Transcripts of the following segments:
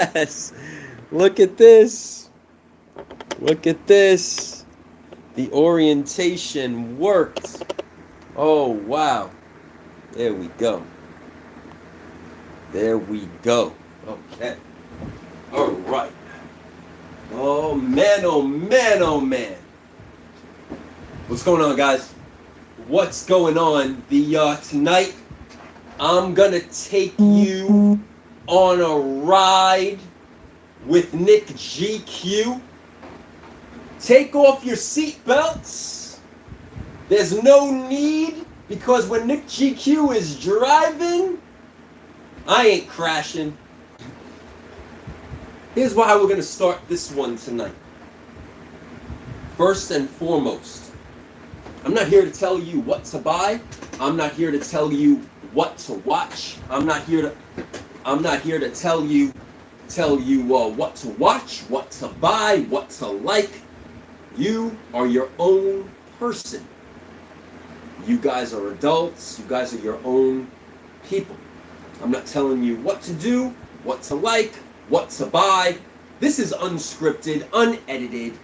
Yes. Look at this. Look at this. The orientation worked. Oh, wow. There we go. There we go. Okay. All right. Oh, man, oh, man, oh, man. What's going on, guys? What's going on? Tonight, I'm going to take you on a ride with Nick GQ. Take off your seatbelts. There's no need, because when Nick GQ is driving, I ain't crashing. Here's how we're going to start this one tonight. First and foremost, I'm not here to tell you what to buy. I'm not here to tell you what to watch. I'm not here to tell you what to watch, what to buy, what to like. You are your own person. You guys are adults. You guys are your own people. I'm not telling you what to do, what to like, what to buy. This is unscripted, unedited.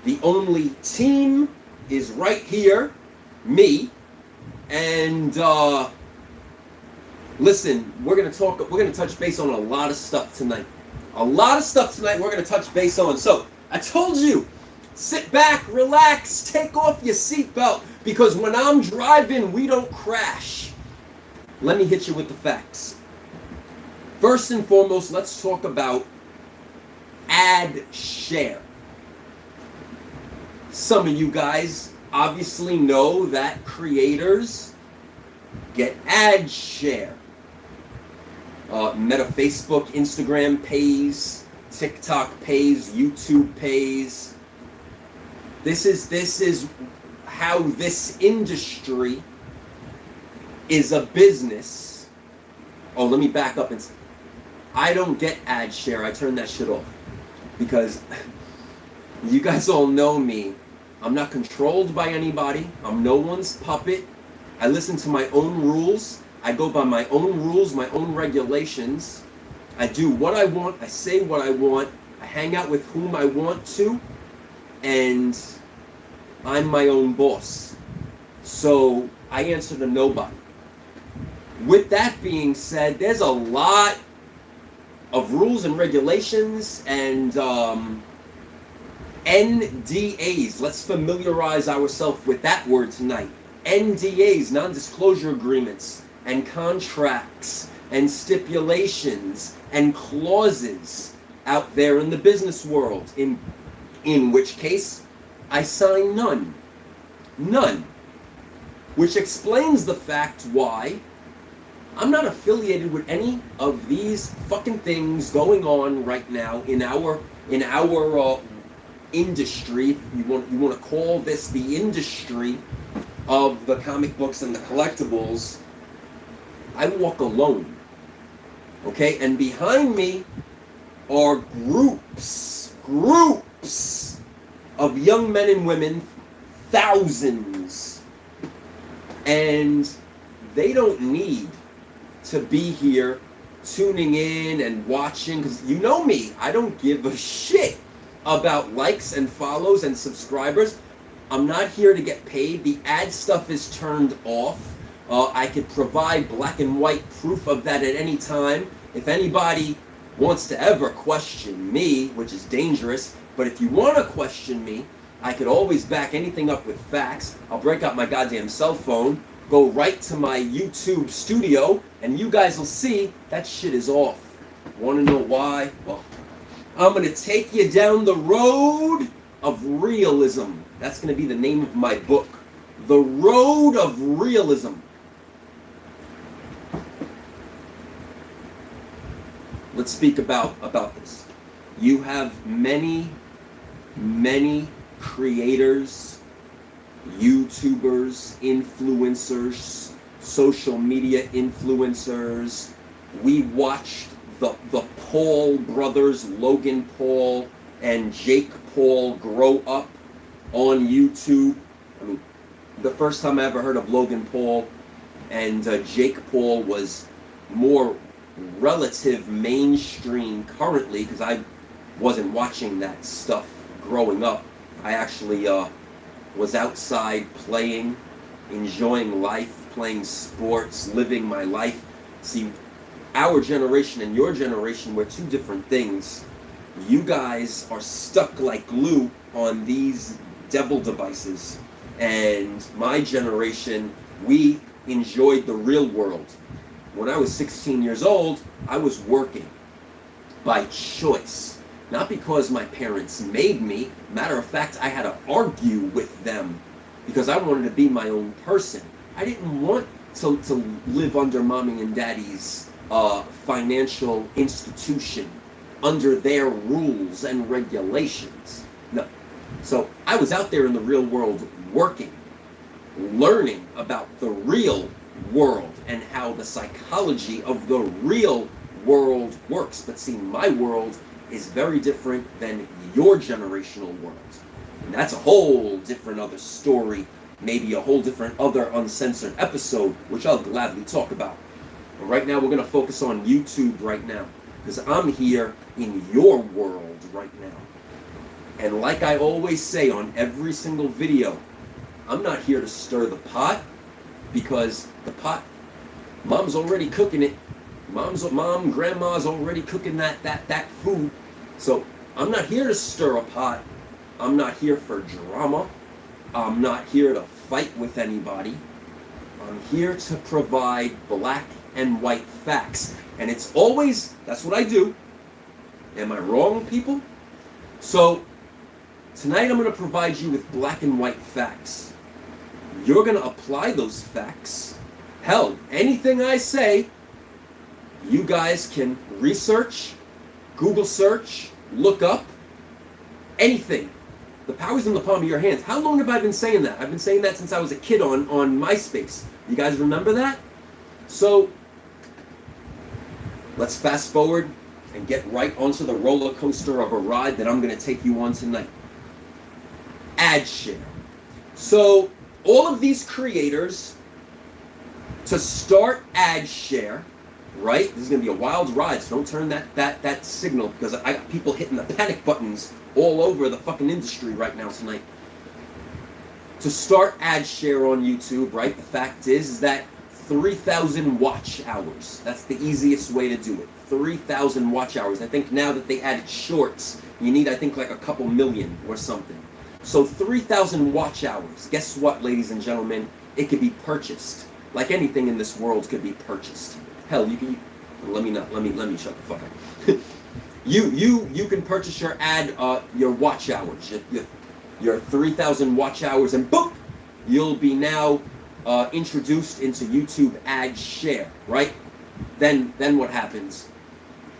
The only team is right here, me. And listen, we're gonna touch base on a lot of stuff tonight. We're gonna touch base on. So I told you, sit back, relax, take off your seatbelt, because when I'm driving, we don't crash. Let me hit you with the facts. First and foremost, let's talk about ad share. Some of you guys obviously know that creators get ad share. Meta, Facebook, Instagram pays, TikTok pays, YouTube pays. This is how this industry is a business. Oh, let me back up and say, I don't get ad share. I turn that shit off, because you guys all know me. I'm not controlled by anybody. I'm no one's puppet. I listen to my own rules. I go by my own rules, my own regulations. I do what I want. I say what I want. I hang out with whom I want to. And I'm my own boss. So I answer to nobody. With that being said, there's a lot of rules and regulations and NDAs. Let's familiarize ourselves with that word tonight. NDAs, non-disclosure agreements, and contracts, and stipulations, and clauses out there in the business world. In which case, I sign none. None. Which explains the fact why I'm not affiliated with any of these fucking things going on right now in our industry. You want to call this the industry of the comic books and the collectibles. I walk alone. Okay? And behind me are groups of young men and women, thousands. And they don't need to be here tuning in and watching, because you know me, I don't give a shit about likes and follows and subscribers. I'm not here to get paid. The ad stuff is turned off. I could provide black and white proof of that at any time. If anybody wants to ever question me, which is dangerous, but if you want to question me, I could always back anything up with facts. I'll break out my goddamn cell phone, go right to my YouTube studio, and you guys will see that shit is off. Want to know why? Well, I'm going to take you down the road of realism. That's going to be the name of my book. The Road of Realism. Let's speak about this. You have many creators, YouTubers, influencers, social media influencers. We watched the Paul brothers, Logan Paul and Jake Paul, grow up on YouTube. I mean, the first time I ever heard of Logan Paul and Jake Paul was more relative mainstream currently, because I wasn't watching that stuff growing up. I actually was outside playing, enjoying life, playing sports, living my life. See, our generation and your generation were two different things. You guys are stuck like glue on these devil devices, and my generation, we enjoyed the real world. When I was 16 years old, I was working by choice, not because my parents made me. Matter of fact, I had to argue with them because I wanted to be my own person. I didn't want to live under mommy and daddy's financial institution, under their rules and regulations. No. So I was out there in the real world working, learning about the real world and how the psychology of the real world works. But see, my world is very different than your generational world. And that's a whole different other story, maybe a whole different other uncensored episode, which I'll gladly talk about. But right now we're going to focus on YouTube right now, because I'm here in your world right now. And like I always say on every single video, I'm not here to stir the pot, because the pot, mom's already cooking it. Grandma's already cooking that food. So I'm not here to stir a pot. I'm not here for drama. I'm not here to fight with anybody. I'm here to provide black and white facts. And it's always, that's what I do. Am I wrong, people? So tonight I'm going to provide you with black and white facts. You're going to apply those facts. Hell, anything I say, you guys can research, Google search, look up, anything. The power's in the palm of your hands. How long have I been saying that? I've been saying that since I was a kid on MySpace. You guys remember that? So let's fast forward and get right onto the roller coaster of a ride that I'm going to take you on tonight. Ad share. So all of these creators, to start ad share, right? This is going to be a wild ride, so don't turn that signal, because I got people hitting the panic buttons all over the fucking industry right now tonight. To start ad share on YouTube, right, the fact is that 3,000 watch hours. That's the easiest way to do it. 3,000 watch hours. I think now that they added shorts, you need, I think, like a couple million or something. So 3,000 watch hours. Guess what, ladies and gentlemen? It could be purchased. Like anything in this world could be purchased. Hell, you can. Let me shut the fuck up. You can purchase your your watch hours, your 3,000 watch hours, and boom, you'll be now introduced into YouTube ad share, right? Then what happens?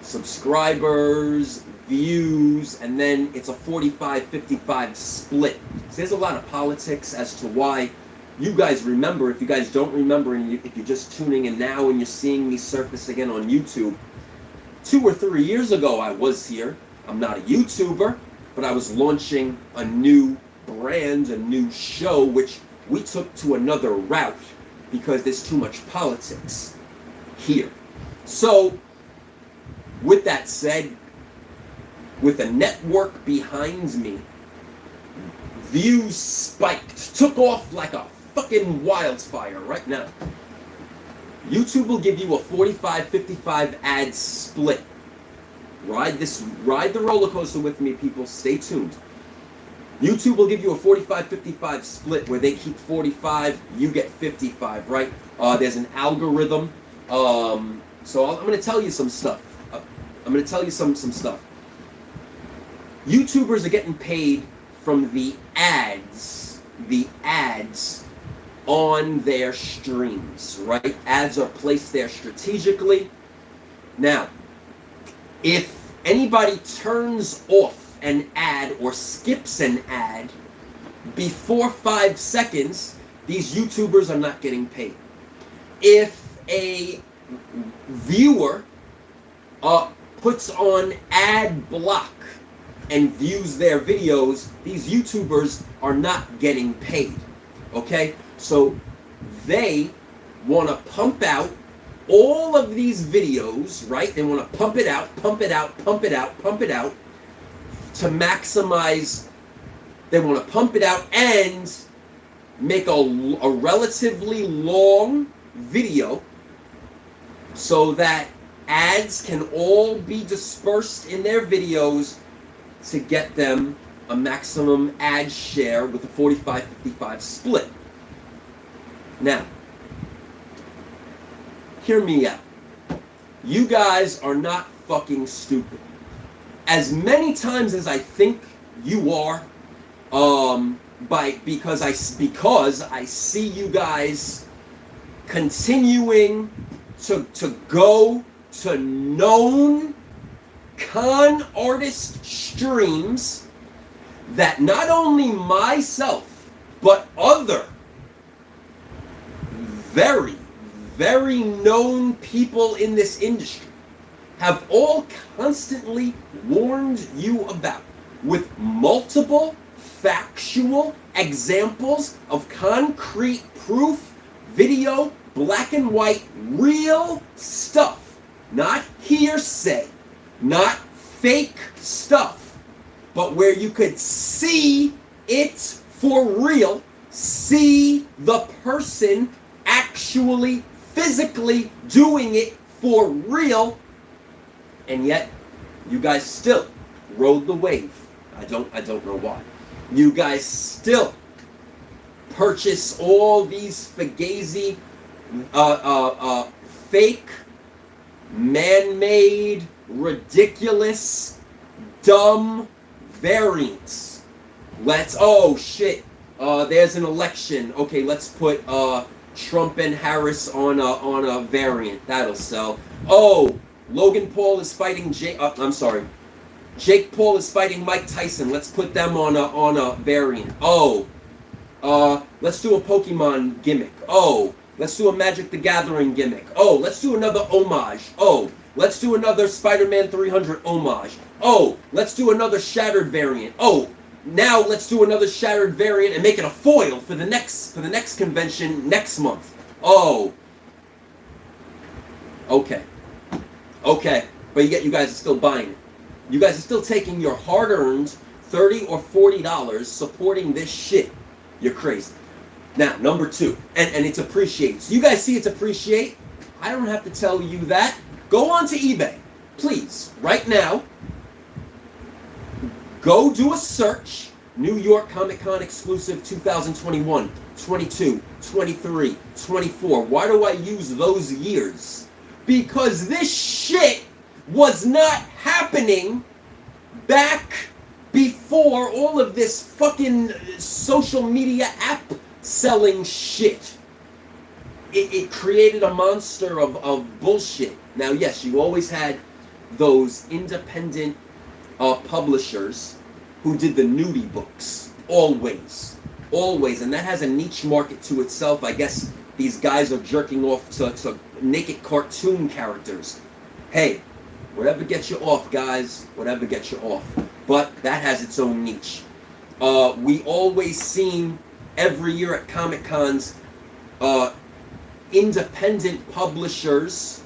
Subscribers, views, and then it's a 45-55 split. So there's a lot of politics as to why. You guys remember, if you guys don't remember, and if you're just tuning in now and you're seeing me surface again on YouTube, 2 or 3 years ago I was here. I'm not a YouTuber, but I was launching a new brand, a new show, which we took to another route because there's too much politics here. So, with that said, with a network behind me, views spiked, took off like a fucking wildfire right now. YouTube will give you a 45-55 ad split. Ride the roller coaster with me, people. Stay tuned. YouTube will give you a 45-55 split where they keep 45, you get 55, right? There's an algorithm. So I'm going to tell you some stuff. I'm going to tell you some stuff. YouTubers are getting paid from the ads on their streams, right? Ads are placed there strategically. Now, if anybody turns off an ad or skips an ad before 5 seconds, these YouTubers are not getting paid. If a viewer puts on ad block and views their videos, these YouTubers are not getting paid. Okay? So they want to pump out all of these videos, right? They want to pump it out, pump it out, pump it out, pump it out to maximize. They want to pump it out and make a relatively long video so that ads can all be dispersed in their videos to get them a maximum ad share with a 45-55 split. Now, hear me out. You guys are not fucking stupid. As many times as I think you are, because I see you guys continuing to go to known con artist streams that not only myself but other very, very known people in this industry have all constantly warned you about, with multiple factual examples of concrete proof, video, black and white, real stuff, not hearsay, not fake stuff, but where you could see it for real, see the person actually physically doing it for real, and yet you guys still rode the wave. I don't know why. You guys still purchase all these fugazi, fake, man-made, ridiculous, dumb variants. Oh shit, there's an election. Okay, let's put Trump and Harris on a variant. That'll sell. Oh, Logan Paul is fighting Jake Paul is fighting Mike Tyson. Let's put them on a variant. Oh, let's do a Pokemon gimmick. Oh, let's do a Magic the Gathering gimmick. Oh, let's do another homage. Oh, let's do another Spider-Man 300 homage. Oh, let's do another Shattered variant. Oh, now let's do another Shattered variant and make it a foil for the next convention next month. Oh, okay, but yet you guys are still buying it. You guys are still taking your hard-earned $30 or $40 supporting this shit. You're crazy. Now, number two, and it's appreciated. So you guys see it's appreciate? I don't have to tell you that. Go on to eBay, please, right now. Go do a search. New York Comic Con exclusive 2021, 22, 23, 24. Why do I use those years? Because this shit was not happening back before all of this fucking social media app selling shit. It created a monster of bullshit. Now, yes, you always had those independent publishers who did the nudie books. Always. And that has a niche market to itself. I guess these guys are jerking off to naked cartoon characters. Hey, whatever gets you off, guys. Whatever gets you off. But that has its own niche. We always seen every year at Comic Cons independent publishers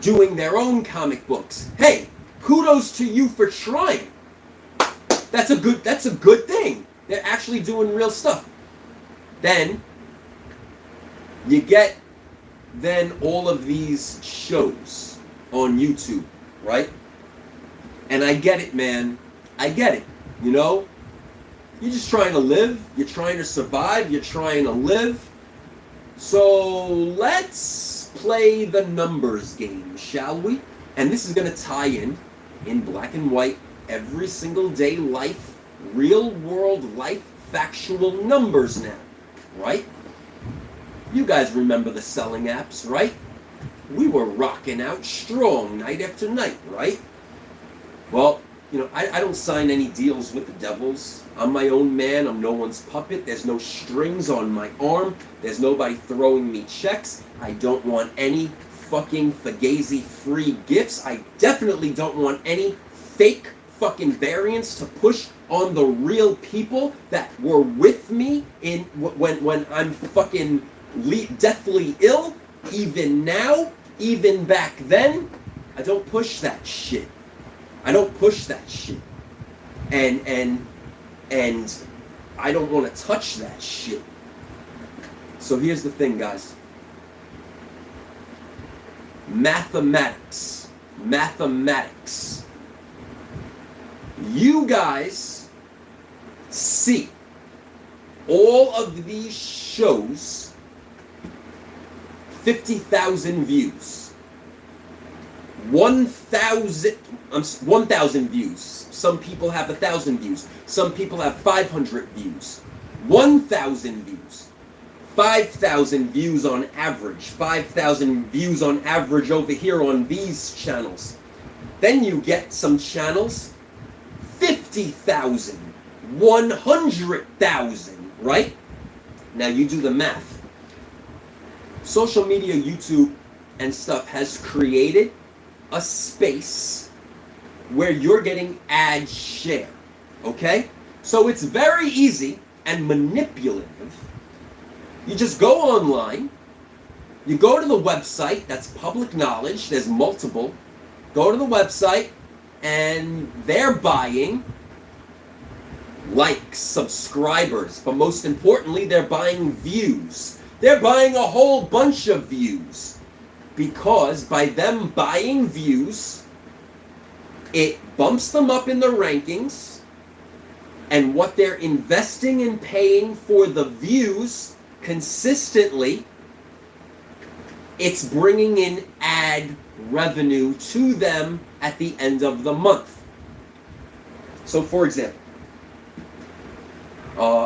doing their own comic books. Hey, kudos to you for trying. That's a good thing. They're actually doing real stuff. Then you get all of these shows on YouTube, right? And I get it, man. I get it. You know? You're just trying to live. You're trying to survive. You're trying to live. So let's play the numbers game, shall we? And this is going to tie in black and white, every single day life, real world life, factual numbers now, right? You guys remember the selling apps, right? We were rocking out strong night after night, right? Well, you know, I don't sign any deals with the devils. I'm my own man. I'm no one's puppet. There's no strings on my arm. There's nobody throwing me checks. I don't want any fucking fugazi free gifts. I definitely don't want any fake fucking variants to push on the real people that were with me in when I'm fucking deathly ill. even now, even back then, I don't push that shit. I don't push that shit. And I don't want to touch that shit. So here's the thing, guys. Mathematics. Mathematics. You guys see all of these shows, 50,000 views, 1,000 views. Some people have 1,000 views. Some people have 500 views. 1,000 views. 5,000 views on average. 5,000 views on average over here on these channels. Then you get some channels, 50,000, 100,000, right? Now you do the math. Social media, YouTube, and stuff has created a space where you're getting ad share, okay? So it's very easy and manipulative. You just go online, you go to the website, that's public knowledge, there's multiple. Go to the website, and they're buying likes, subscribers, but most importantly, they're buying views. They're buying a whole bunch of views, because by them buying views, it bumps them up in the rankings, and what they're investing and paying for the views consistently, it's bringing in ad revenue to them at the end of the month. So, for example,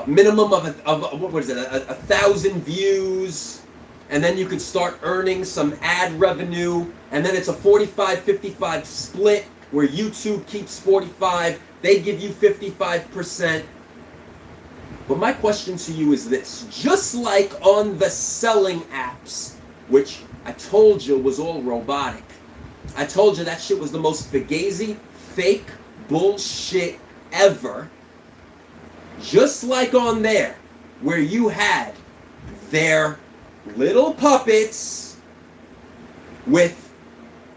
minimum of what was it, 1,000 views, and then you could start earning some ad revenue, and then it's a 45-55 split where YouTube keeps 45, they give you 55%. But my question to you is this: just like on the selling apps, which I told you was all robotic, I told you that shit was the most fugazi, fake bullshit ever. Just like on there, where you had their little puppets with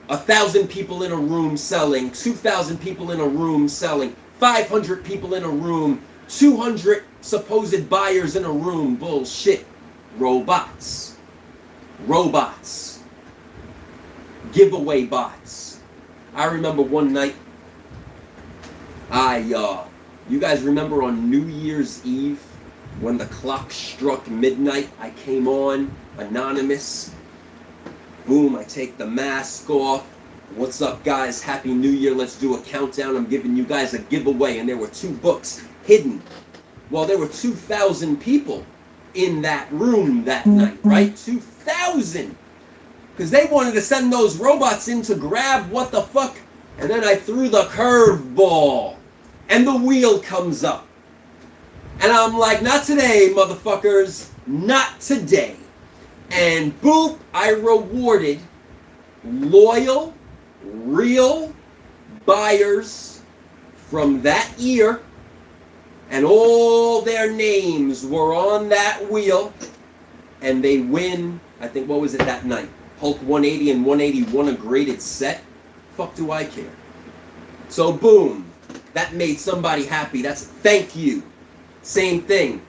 1,000 people in a room selling, 2,000 people in a room selling, 500 people in a room, 200 supposed buyers in a room. Bullshit. Robots. Robots. Giveaway bots. I remember one night, you guys remember on New Year's Eve, when the clock struck midnight, I came on, anonymous. Boom, I take the mask off. What's up, guys? Happy New Year. Let's do a countdown. I'm giving you guys a giveaway. And there were 2 books hidden. Well, there were 2,000 people in that room that night, right? 2,000. Because they wanted to send those robots in to grab what the fuck. And then I threw the curveball. And the wheel comes up. And I'm like, not today, motherfuckers. Not today. And boop, I rewarded loyal, real buyers from that year. And all their names were on that wheel. And they win, I think, what was it that night? Hulk 180 and 181, a graded set. Fuck do I care? So boom, that made somebody happy. That's thank you. Same thing.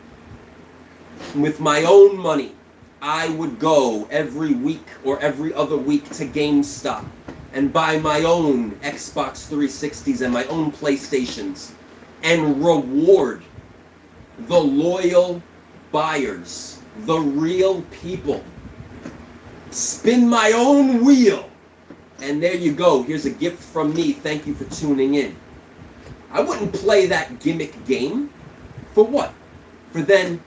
With my own money, I would go every week or every other week to GameStop and buy my own Xbox 360s and my own PlayStations and reward the loyal buyers, the real people. Spin my own wheel. And there you go. Here's a gift from me. Thank you for tuning in. I wouldn't play that gimmick game. For what? For then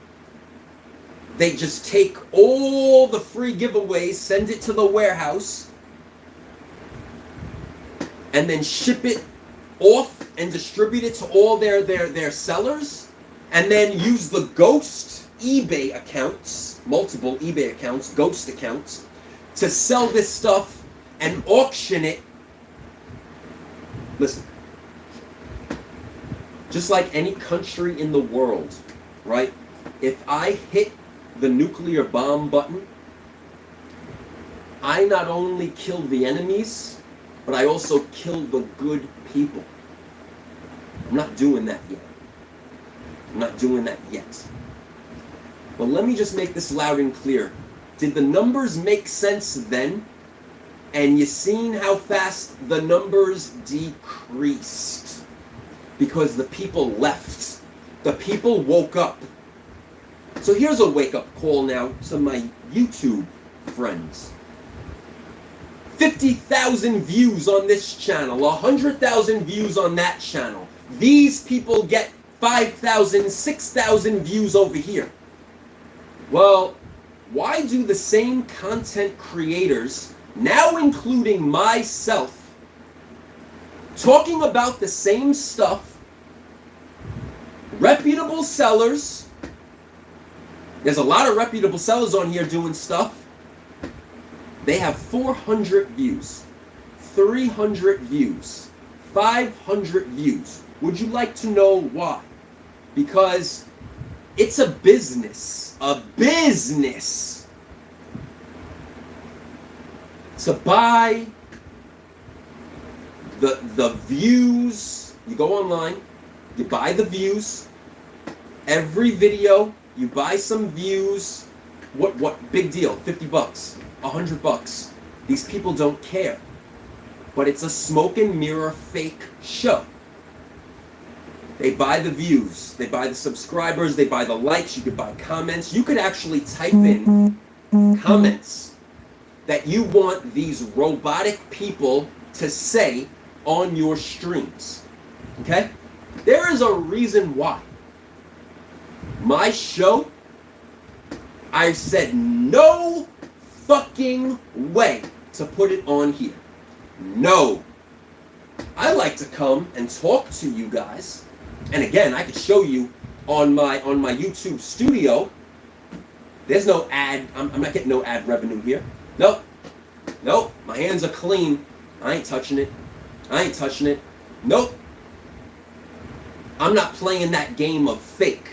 they just take all the free giveaways, send it to the warehouse, and then ship it off and distribute it to all their sellers, and then use the ghost eBay accounts, multiple eBay accounts, ghost accounts, to sell this stuff and auction it. Listen, just like any country in the world, right? If I hit the nuclear bomb button, I not only kill the enemies, but I also kill the good people. I'm not doing that yet. I'm not doing that yet. But let me just make this loud and clear. Did the numbers make sense then? And you seen how fast the numbers decreased? Because the people left. The people woke up. So here's a wake-up call now to my YouTube friends. 50,000 views on this channel, 100,000 views on that channel. These people get 5,000, 6,000 views over here. Well, why do the same content creators, now including myself, talking about the same stuff, reputable sellers, there's a lot of reputable sellers on here doing stuff, they have 400 views, 300 views, 500 views. Would you like to know why? Because it's a business. A business. To buy the views. You go online, you buy the views. Every video, you buy some views. What big deal? 50 bucks. $100. These people don't care. But it's a smoke and mirror fake show. They buy the views, they buy the subscribers, they buy the likes, you could buy comments. You could actually type in comments that you want these robotic people to say on your streams. Okay? There is a reason why. My show, I said no fucking way to put it on here. No. I like to come and talk to you guys. And again, I could show you on my YouTube studio. There's no ad. I'm not getting no ad revenue here. Nope. Nope. My hands are clean. I ain't touching it. I ain't touching it. Nope. I'm not playing that game of fake.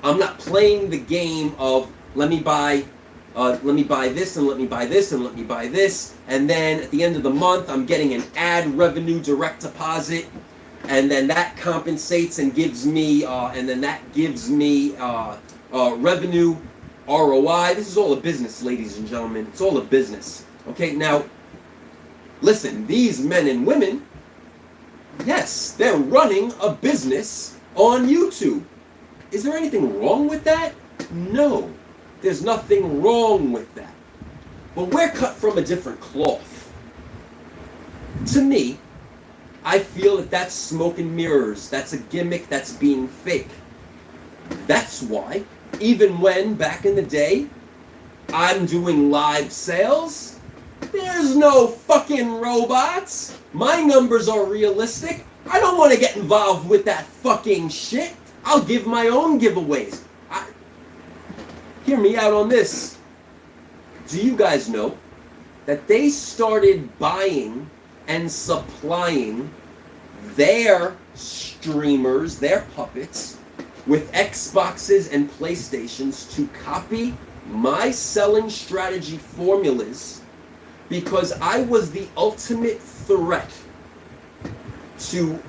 I'm not playing the game of let me buy this and let me buy this and let me buy this, and then at the end of the month I'm getting an ad revenue direct deposit, and then that compensates and gives me revenue ROI. This is all a business, ladies and gentlemen. It's all a business. Okay, now listen, these men and women, yes, they're running a business on YouTube. Is there anything wrong with that? No. There's nothing wrong with that. But we're cut from a different cloth. To me, I feel that that's smoke and mirrors. That's a gimmick. That's being fake. That's why, even when, back in the day, I'm doing live sales, there's no fucking robots. My numbers are realistic. I don't want to get involved with that fucking shit. I'll give my own giveaways. Hear me out on this. Do you guys know that they started buying and supplying their streamers, their puppets, with Xboxes and PlayStations to copy my selling strategy formulas because I was the ultimate threat to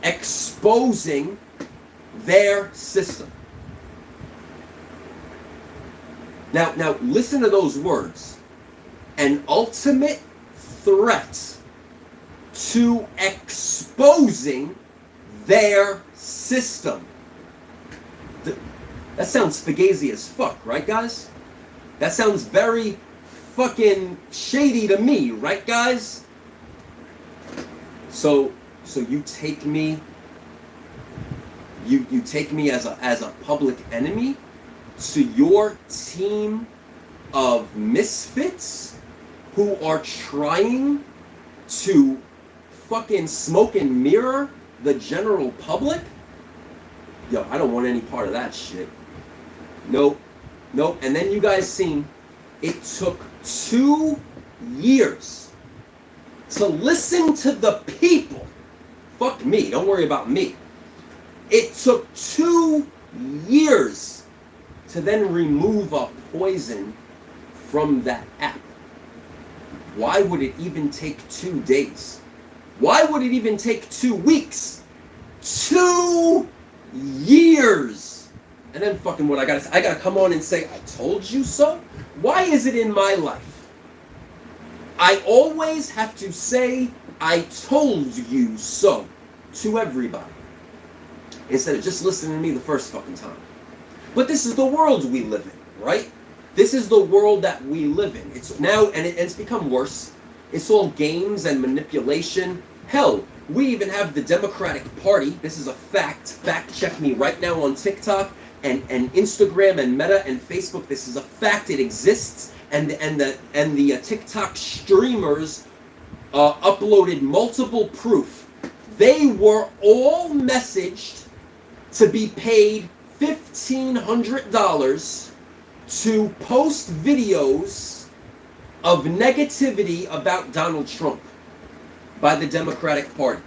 exposing their system. Now listen to those words. An ultimate threat to exposing their system. That sounds fugazi as fuck, right, guys? That sounds very fucking shady to me, right, guys? So you take me you take me as a public enemy to your team of misfits who are trying to fucking smoke and mirror the general public? Yo, I don't want any part of that shit. Nope. And then you guys seen it took 2 years to listen to the people. Fuck me, don't worry about me. It took 2 years to then remove a poison from that app. Why would it even take 2 days? Why would it even take 2 weeks? 2 years. And then fucking what I gotta come on and say, I told you so? Why is it in my life I always have to say, I told you so to everybody, instead of just listening to me the first fucking time? But this is the world we live in, right? This is the world that we live in. It's now, and it's become worse. It's all games and manipulation. Hell, we even have the Democratic Party. This is a fact. Fact check me right now on TikTok and Instagram and Meta and Facebook. This is a fact. It exists. And the TikTok streamers uploaded multiple proof. They were all messaged to be paid $1,500 to post videos of negativity about Donald Trump by the Democratic Party.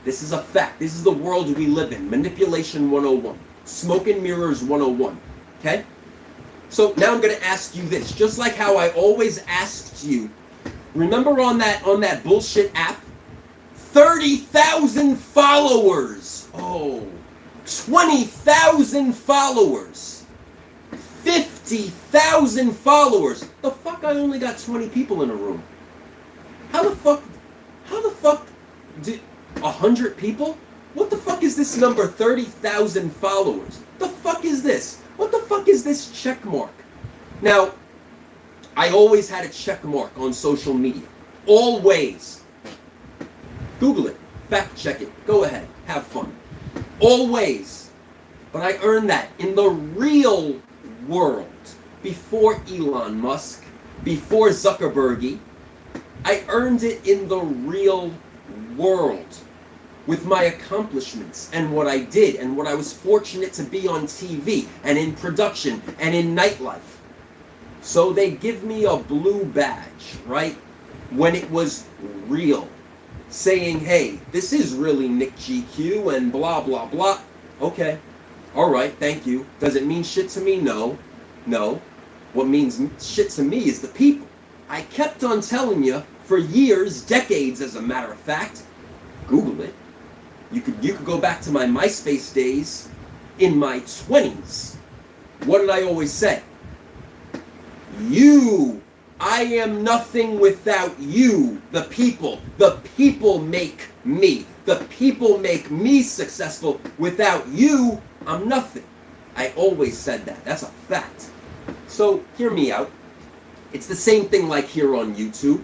This is a fact. This is the world we live in. Manipulation 101. Smoke and mirrors 101. Okay? So now I'm going to ask you this. Just like how I always asked you. Remember on that bullshit app? 30,000 followers. Oh. 20,000 followers. 50,000 followers. The fuck, I only got 20 people in a room. How the fuck did 100 people? What the fuck is this number 30,000 followers? The fuck is this? What the fuck is this check mark? Now, I always had a check mark on social media. Always. Google it. Fact check it. Go ahead. Have fun. Always. But I earned that in the real world. Before Elon Musk. Before Zuckerberg. I earned it in the real world. With my accomplishments and what I did and what I was fortunate to be on TV and in production and in nightlife. So they give me a blue badge, right? When it was real. Saying, hey, this is really Nick GQ and blah, blah, blah. Okay. All right, thank you. Does it mean shit to me? No. No. What means shit to me is the people. I kept on telling you for years, decades as a matter of fact. Google it. You could go back to my MySpace days in my 20s. What did I always say? I am nothing without you, the people. The people make me. The people make me successful. Without you, I'm nothing. I always said that. That's a fact. So, hear me out. It's the same thing like here on YouTube.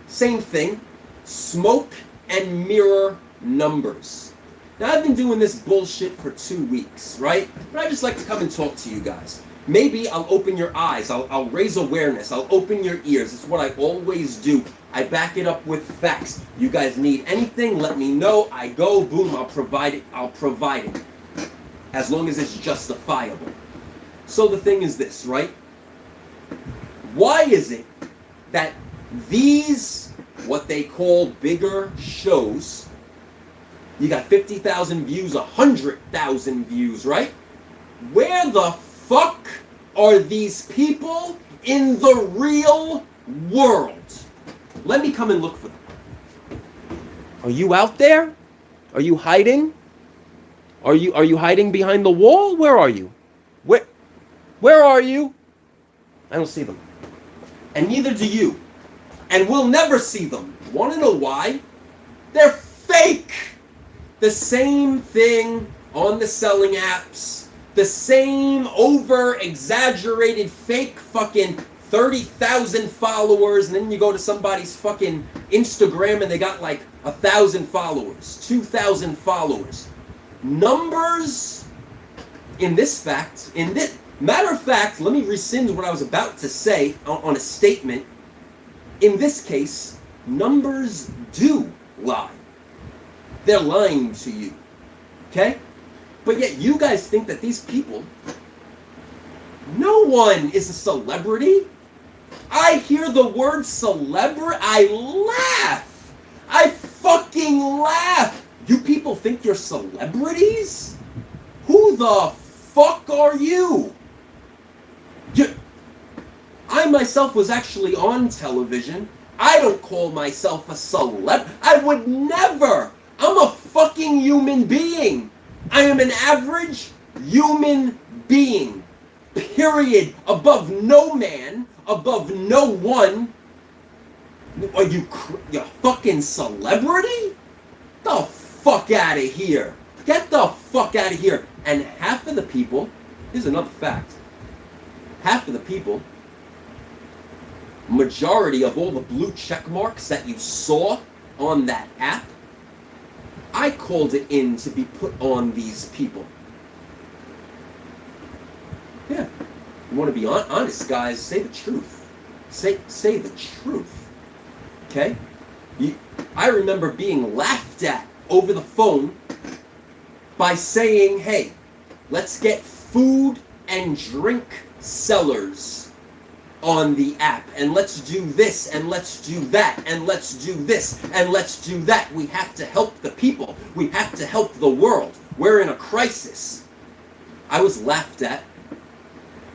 Same thing. Smoke and mirror numbers. Now, I've been doing this bullshit for 2 weeks, right? But I just like to come and talk to you guys. Maybe I'll open your eyes. I'll raise awareness. I'll open your ears. It's what I always do. I back it up with facts. You guys need anything, let me know. I go, boom, I'll provide it. I'll provide it. As long as it's justifiable. So the thing is this, right? Why is it that these, what they call bigger shows, you got 50,000 views, 100,000 views, right? Where the fuck are these people in the real world? Let me come and look for them. Are you out there? Are you hiding? Are you hiding behind the wall? Where are you? Where are you? I don't see them. And neither do you. And we'll never see them. Want to know why? They're fake! The same thing on the selling apps. The same over-exaggerated fake fucking 30,000 followers, and then you go to somebody's fucking Instagram and they got like 1,000 followers, 2,000 followers. Numbers in this fact, matter of fact, let me rescind what I was about to say on a statement. In this case, numbers do lie. They're lying to you. Okay? But yet you guys think that these people, no one is a celebrity. I hear the word celebrity, I laugh. I fucking laugh. You people think you're celebrities? Who the fuck are you? I myself was actually on television I don't call myself a celeb. I would never. I'm a fucking human being. I am an average human being. Period. Above no man, above no one. Are you fucking celebrity? The fuck out of here. Get the fuck out of here. And half of the people, here's another fact. Half of the people, majority of all the blue check marks that you saw on that app, I called it in to be put on these people. Yeah. You want to be honest, guys, say the truth. Say the truth. Okay? I remember being laughed at over the phone by saying, hey, let's get food and drink sellers on the app, and let's do this, and let's do that, and let's do this, and let's do that. We have to help the people. We have to help the world. We're in a crisis. I was laughed at.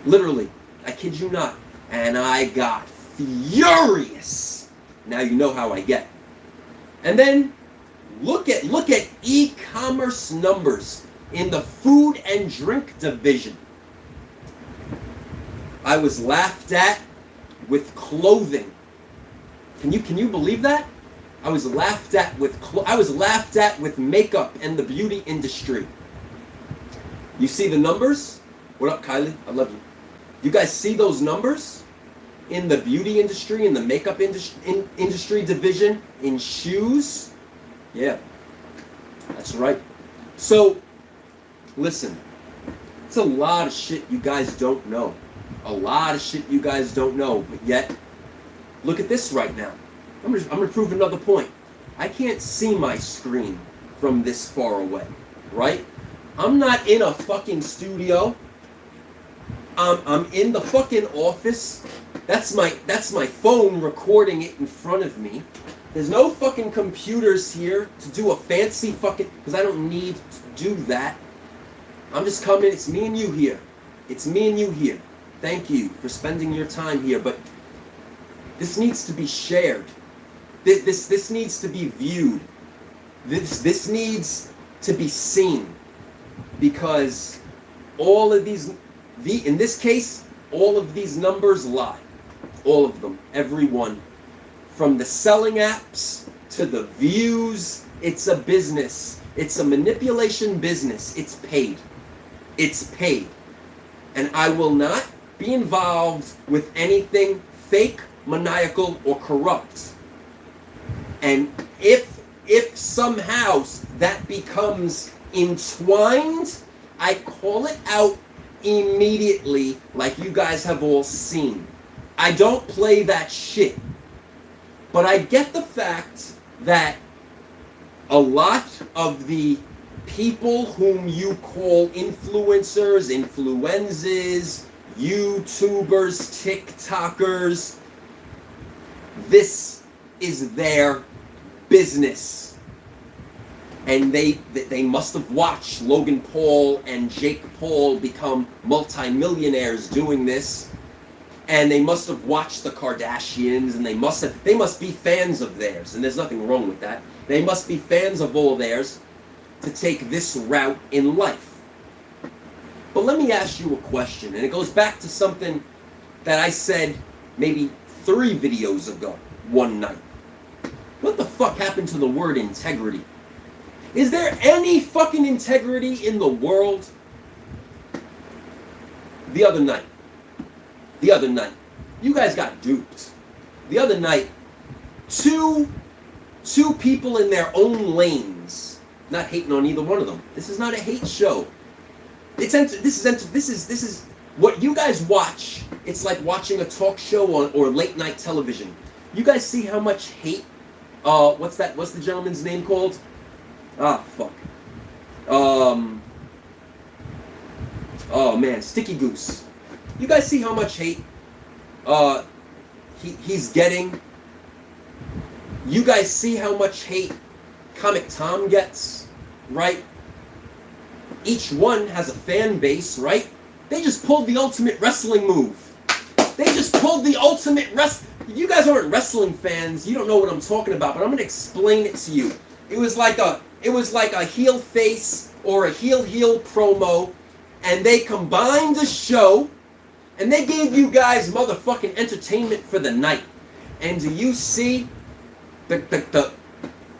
Literally. I kid you not. And I got furious. Now you know how I get. And then look at e-commerce numbers in the food and drink division. I was laughed at with clothing. Can you believe that? I was laughed at with makeup and the beauty industry. You see the numbers? What up, Kylie? I love you. You guys see those numbers in the beauty industry, in the makeup industry division, in shoes? Yeah, that's right. So, listen, it's a lot of shit you guys don't know. A lot of shit you guys don't know, but yet, look at this right now. I'm gonna prove another point. I can't see my screen from this far away, right? I'm not in a fucking studio. I'm in the fucking office. That's my phone recording it in front of me. There's no fucking computers here to do a fancy fucking, because I don't need to do that. I'm just coming, it's me and you here. It's me and you here. Thank you for spending your time here, but this needs to be shared. This needs to be viewed. This needs to be seen, because all of these, in this case, all of these numbers lie. All of them, every one. From the selling apps to the views, it's a business. It's a manipulation business. It's paid. It's paid. And I will not be involved with anything fake, maniacal, or corrupt. And if somehow that becomes entwined, I call it out immediately, like you guys have all seen. I don't play that shit. But I get the fact that a lot of the people whom you call influencers, influencers, YouTubers, TikTokers, this is their business. And they must have watched Logan Paul and Jake Paul become multimillionaires doing this. And they must have watched the Kardashians, and they must be fans of theirs, and there's nothing wrong with that. They must be fans of all theirs to take this route in life. But let me ask you a question, and it goes back to something that I said maybe 3 videos ago one night. What the fuck happened to the word integrity? Is there any fucking integrity in the world? The other night, you guys got duped. The other night, two people in their own lanes, not hating on either one of them. This is not a hate show. This is what you guys watch. It's like watching a talk show or late night television. You guys see how much hate? What's the gentleman's name called? Ah, fuck. Oh man, Sticky Goose. You guys see how much hate he's getting? You guys see how much hate Comic Tom gets, right? Each one has a fan base, right? They just pulled the ultimate wrestling move. They just pulled the ultimate if you guys aren't wrestling fans, you don't know what I'm talking about, but I'm gonna explain it to you. It was like a heel face or a heel promo, and they combined the show, and they gave you guys motherfucking entertainment for the night. And do you see the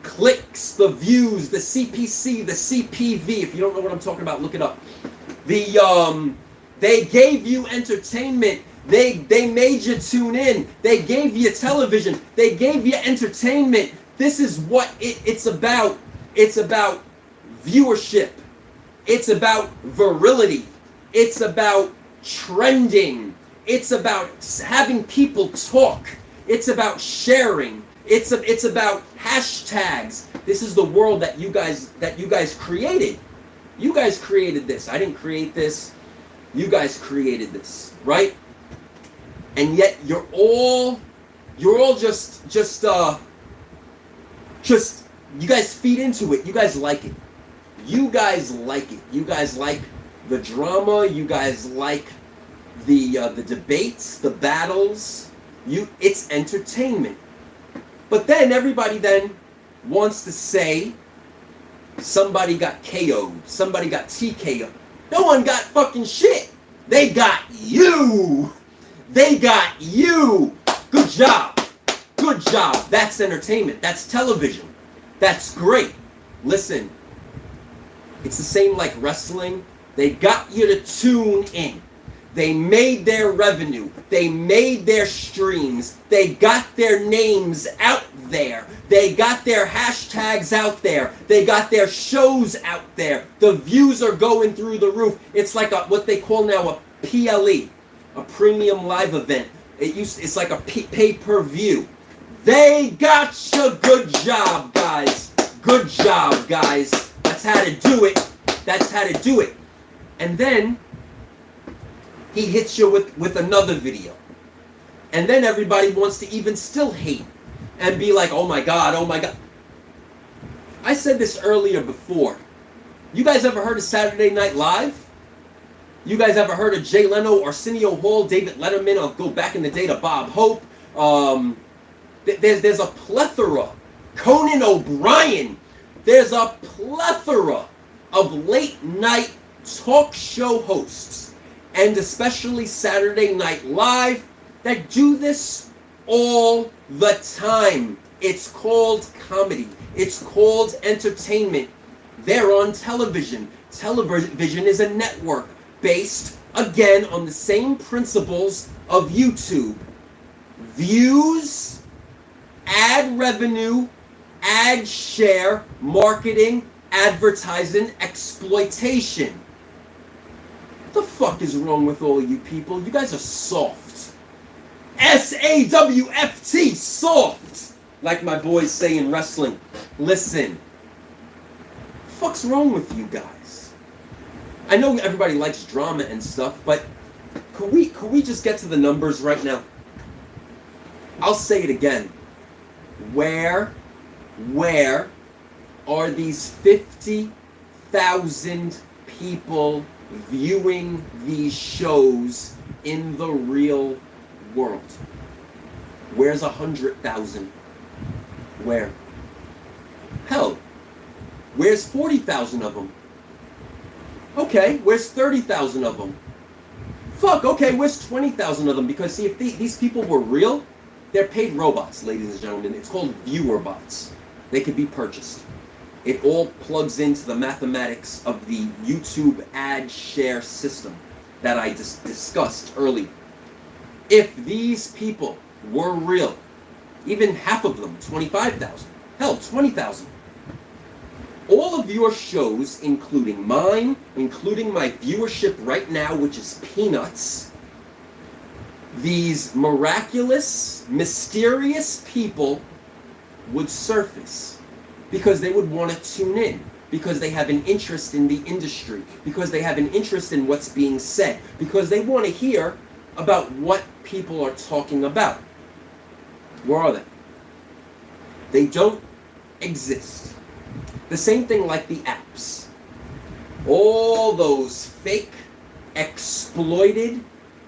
clicks, the views, the CPC, the CPV? If you don't know what I'm talking about, look it up. They gave you entertainment. They made you tune in. They gave you television. They gave you entertainment. This is what it's about. It's about viewership. It's about virility. It's about trending. It's about having people talk. It's about sharing. It's about hashtags. This is the world that you guys created. You guys created this. I didn't create this. You guys created this, right? And yet you're all just you guys feed into it. You guys like it. You guys like it. You guys like the drama. You guys like the debates, the battles. It's entertainment. But then everybody then wants to say somebody got KO'd, somebody got TKO'd. No one got fucking shit. They got you. They got you. Good job. Good job. That's entertainment. That's television. That's great. Listen, it's the same like wrestling. They got you to tune in. They made their revenue. They made their streams. They got their names out there. They got their hashtags out there. They got their shows out there. The views are going through the roof. It's like what they call now a PLE, a premium live event. It's like a pay-per-view. They got you. Good job, guys. Good job, guys. That's how to do it. That's how to do it. And then he hits you with another video. And then everybody wants to even still hate and be like, oh my God, oh my God. I said this earlier before. You guys ever heard of Saturday Night Live? You guys ever heard of Jay Leno, Arsenio Hall, David Letterman? I'll go back in the day to Bob Hope. There's a plethora. Conan O'Brien. There's a plethora of late night talk show hosts, and especially Saturday Night Live, that do this all the time. It's called comedy. It's called entertainment. They're on television. Television is a network based, again, on the same principles of YouTube. Views, ad revenue, ad share, marketing, advertising, exploitation. What the fuck is wrong with all you people? You guys are soft. S-A-W-F-T, soft. Like my boys say in wrestling. Listen. What the fuck's wrong with you guys? I know everybody likes drama and stuff, but could we just get to the numbers right now? I'll say it again. Where are these 50,000 people viewing these shows in the real world? Where's 100,000? Where? Hell, where's 40,000 of them? Okay, where's 30,000 of them? Fuck, okay, where's 20,000 of them? Because see, if these people were real, they're paid robots, ladies and gentlemen. It's called viewer bots. They could be purchased. It all plugs into the mathematics of the YouTube ad share system that I just discussed earlier. If these people were real, even half of them, 25,000, hell, 20,000, all of your shows, including mine, including my viewership right now, which is peanuts, these miraculous, mysterious people would surface because they would want to tune in, because they have an interest in the industry, because they have an interest in what's being said, because they want to hear about what people are talking about. Where are they? They don't exist. The same thing like the apps. All those fake, exploited,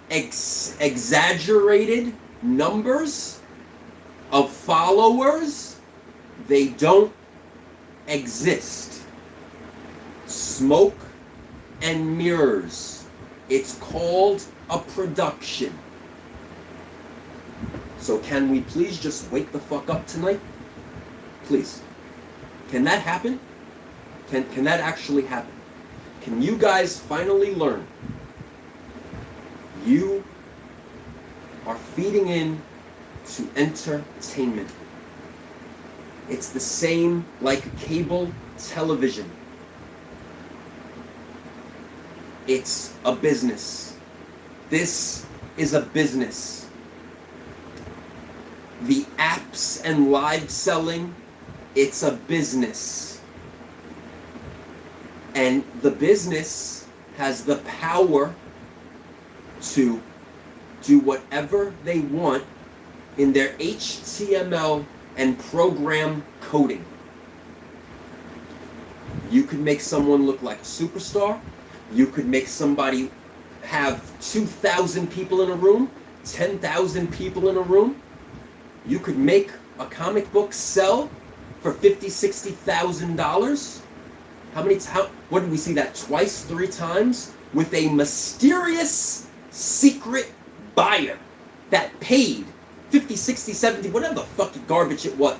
exaggerated numbers of followers, they don't exist. Smoke and mirrors. It's called a production. So can we please just wake the fuck up tonight? Please. Can that happen? Can that actually happen? Can you guys finally learn? You are feeding in to entertainment. It's the same like cable television. It's a business. This is a business. The apps and live selling, it's a business. And the business has the power to do whatever they want in their HTML and program coding. You could make someone look like a superstar. You could make somebody have 2,000 people in a room, 10,000 people in a room. You could make a comic book sell for $50,000, $60,000. What did we see that twice, 3 times? With a mysterious secret buyer that paid 50, 60, 70, whatever the fucking garbage it was.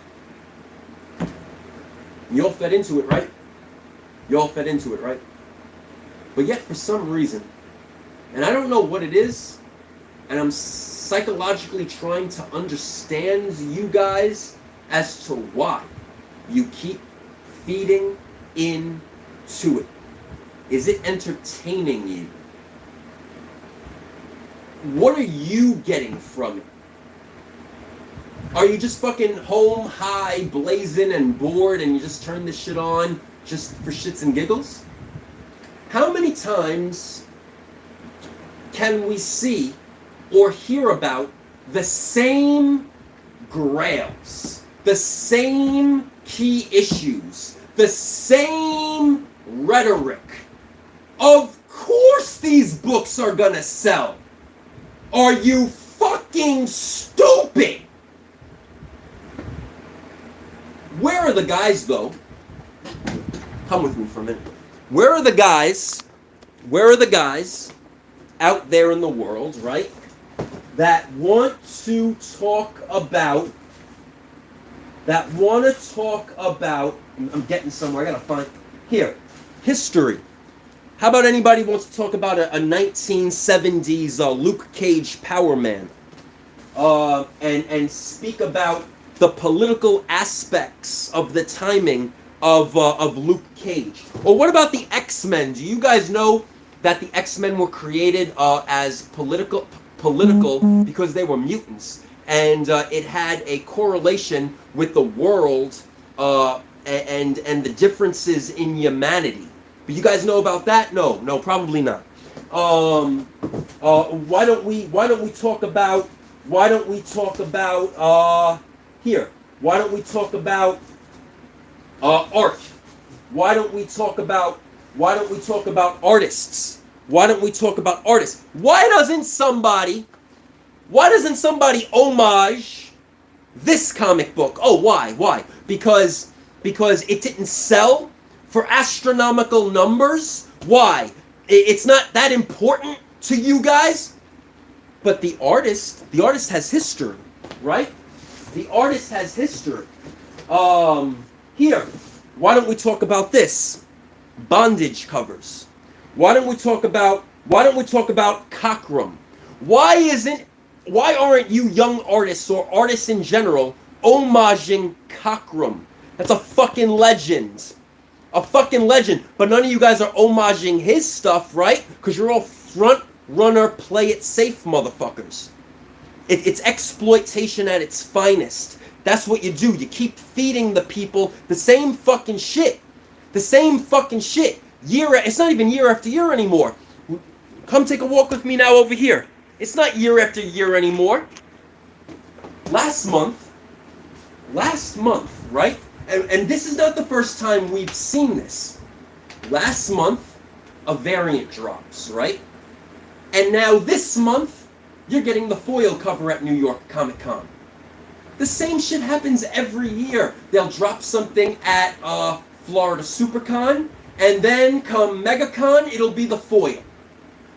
You all fed into it, right? You all fed into it, right? But yet, for some reason, and I don't know what it is, and I'm psychologically trying to understand you guys as to why you keep feeding into it. Is it entertaining you? What are you getting from it? Are you just fucking home, high, blazing, and bored, and you just turn this shit on just for shits and giggles? How many times can we see or hear about the same grails, the same key issues, the same rhetoric? Of course these books are gonna sell. Are you fucking stupid? Where are the guys, though? Come with me for a minute. Where are the guys out there in the world, right, that want to talk about, I'm getting somewhere, I gotta find, here, history. How about anybody wants to talk about a 1970s Luke Cage Power Man? And speak about the political aspects of the timing of Luke Cage. Or what about the X-Men? Do you guys know that the X-Men were created as political because they were mutants, and it had a correlation with the world and the differences in humanity? But you guys know about that? No, probably not. Why don't we talk about here? Why don't we talk about art? Why don't we talk about artists? Why don't we talk about artists? Why doesn't somebody homage this comic book? Oh, why? Because it didn't sell for astronomical numbers? Why? It's not that important to you guys? But the artist has history, right? The artist has history. Here, why don't we talk about this? Bondage covers. Why don't we talk about Cockrum? Why aren't you young artists or artists in general homaging Cockrum? That's a fucking legend. A fucking legend. But none of you guys are homaging his stuff, right? Because you're all front runner, play it safe motherfuckers. It's exploitation at its finest. That's what you do. You keep feeding the people the same fucking shit. The same fucking shit. It's not even year after year anymore. Come take a walk with me now over here. It's not year after year anymore. Last month, right? And this is not the first time we've seen this. Last month, a variant drops, right? And now this month, you're getting the foil cover at New York Comic Con. The same shit happens every year. They'll drop something at Florida SuperCon, and then come MegaCon, it'll be the foil.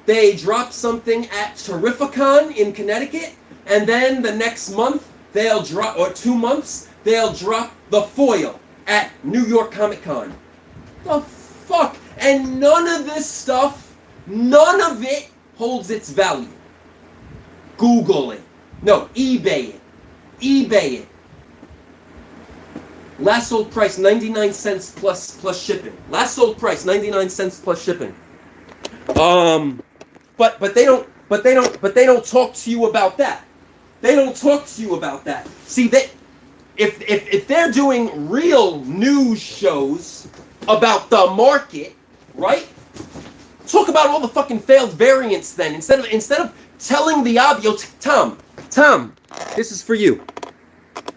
They drop something at Terrificon in Connecticut, and then the next month, they'll drop, or 2 months, they'll drop the foil at New York Comic Con. The fuck? And none of this stuff, none of it holds its value. Google it. No, eBay it. eBay it. Last sold price 99 cents plus shipping. Last sold price 99 cents plus shipping. But they don't talk to you about that. They don't talk to you about that. See, if they're doing real news shows about the market, right? Talk about all the fucking failed variants then. Instead of telling the obvious. Tom, this is for you.